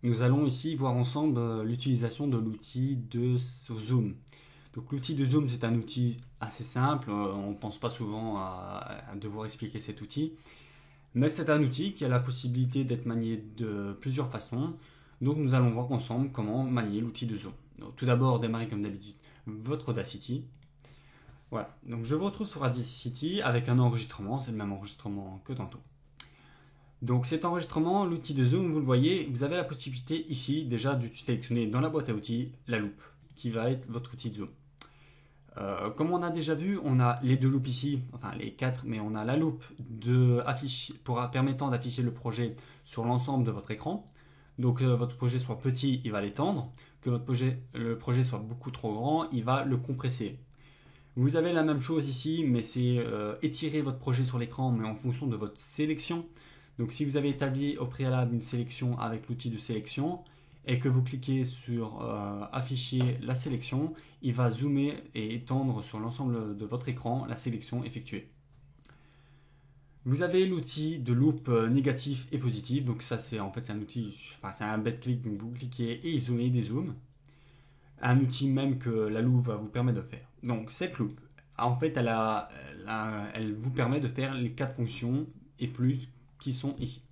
nous allons ici voir ensemble l'utilisation de l'outil de zoom. Donc l'outil de zoom, c'est un outil assez simple, on ne pense pas souvent à devoir expliquer cet outil, mais c'est un outil qui a la possibilité d'être manié de plusieurs façons. Donc nous allons voir ensemble comment manier l'outil de zoom. Donc, tout d'abord, démarrez comme d'habitude votre Audacity. Voilà, donc je vous retrouve sur Audacity avec un enregistrement, c'est le même enregistrement que tantôt. Donc cet enregistrement, l'outil de zoom, vous le voyez, vous avez la possibilité ici déjà de sélectionner dans la boîte à outils la loupe, qui va être votre outil de zoom. Comme on a déjà vu, on a les deux loupes ici, enfin les quatre, mais on a la loupe permettant d'afficher le projet sur l'ensemble de votre écran. Donc votre projet soit petit, il va l'étendre, que le projet soit beaucoup trop grand, il va le compresser. Vous avez la même chose ici, mais c'est étirer votre projet sur l'écran, mais en fonction de votre sélection. Donc si vous avez établi au préalable une sélection avec l'outil de sélection et que vous cliquez sur afficher la sélection, il va zoomer et étendre sur l'ensemble de votre écran la sélection effectuée. Vous avez l'outil de loupe négatif et positif. Donc ça c'est en fait un outil, c'est un bête clic, donc vous cliquez et il zoome et dézoome. Un outil même que la loupe va vous permettre de faire. Donc cette loupe, en fait elle vous permet de faire les 4 fonctions et plus qui sont ici.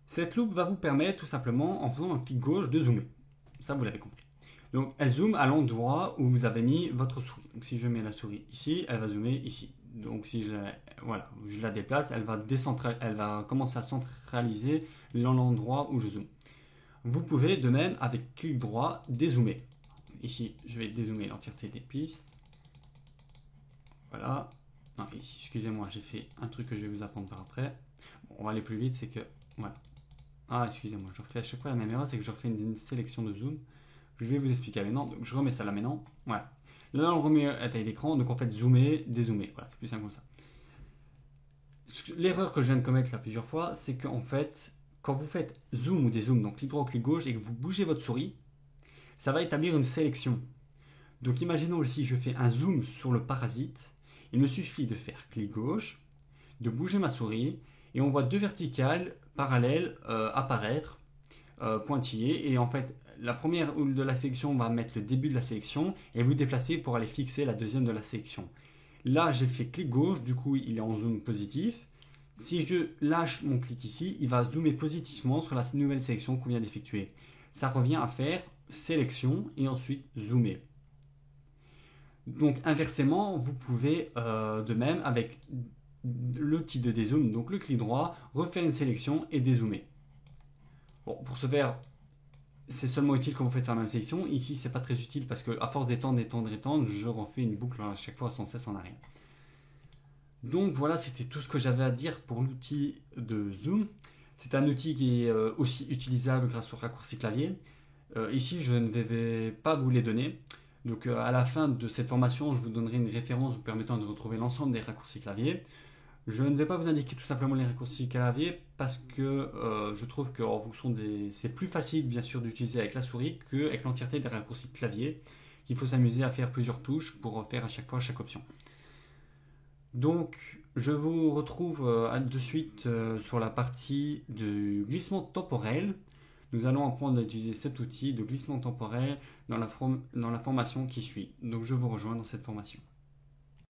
Cette loupe va vous permettre tout simplement en faisant un clic gauche de zoomer. Ça vous l'avez compris. Donc elle zoome à l'endroit où vous avez mis votre souris. Donc si je mets la souris ici, elle va zoomer ici. Donc si je la déplace, elle va commencer à centraliser l'endroit où je zoome. Vous pouvez de même avec clic droit dézoomer. Ici je vais dézoomer l'entièreté des pistes. Voilà. Non, ici, excusez-moi, j'ai fait un truc que je vais vous apprendre par après. Bon, on va aller plus vite, c'est que voilà. Ah, excusez-moi, je refais à chaque fois la même erreur, c'est que je refais une sélection de zoom. Je vais vous expliquer maintenant, donc je remets ça là maintenant. Voilà. Là, on remet à taille d'écran, donc en fait, zoomer, dézoomer. Voilà, c'est plus simple comme ça. L'erreur que je viens de commettre là plusieurs fois, c'est qu'en fait, quand vous faites zoom ou dézoom, donc clic droit ou clic gauche, et que vous bougez votre souris, ça va établir une sélection. Donc imaginons ici, je fais un zoom sur le parasite. Il me suffit de faire clic gauche, de bouger ma souris, et on voit deux verticales parallèles apparaître, pointillées, et en fait la première de la sélection va mettre le début de la sélection et vous déplacer pour aller fixer la deuxième de la sélection. Là j'ai fait clic gauche, du coup il est en zoom positif. Si je lâche mon clic ici, il va zoomer positivement sur la nouvelle sélection qu'on vient d'effectuer. Ça revient à faire sélection et ensuite zoomer. Donc inversement, vous pouvez de même avec l'outil de dézoom, donc le clic droit, refaire une sélection et dézoomer. Bon, pour ce faire, c'est seulement utile quand vous faites sur la même sélection. Ici, c'est pas très utile parce que à force d'étendre, je refais une boucle à chaque fois sans cesse en arrière. Donc voilà, c'était tout ce que j'avais à dire pour l'outil de zoom. C'est un outil qui est aussi utilisable grâce au raccourci clavier. Ici, je ne vais pas vous les donner. Donc à la fin de cette formation, je vous donnerai une référence vous permettant de retrouver l'ensemble des raccourcis clavier. Je ne vais pas vous indiquer tout simplement les raccourcis clavier parce que je trouve qu'en fonction c'est plus facile bien sûr d'utiliser avec la souris qu'avec l'entièreté des raccourcis clavier, qu'il faut s'amuser à faire plusieurs touches pour faire à chaque fois chaque option. Donc je vous retrouve de suite sur la partie du glissement temporel. Nous allons apprendre à utiliser cet outil de glissement temporel dans la formation qui suit. Donc je vous rejoins dans cette formation.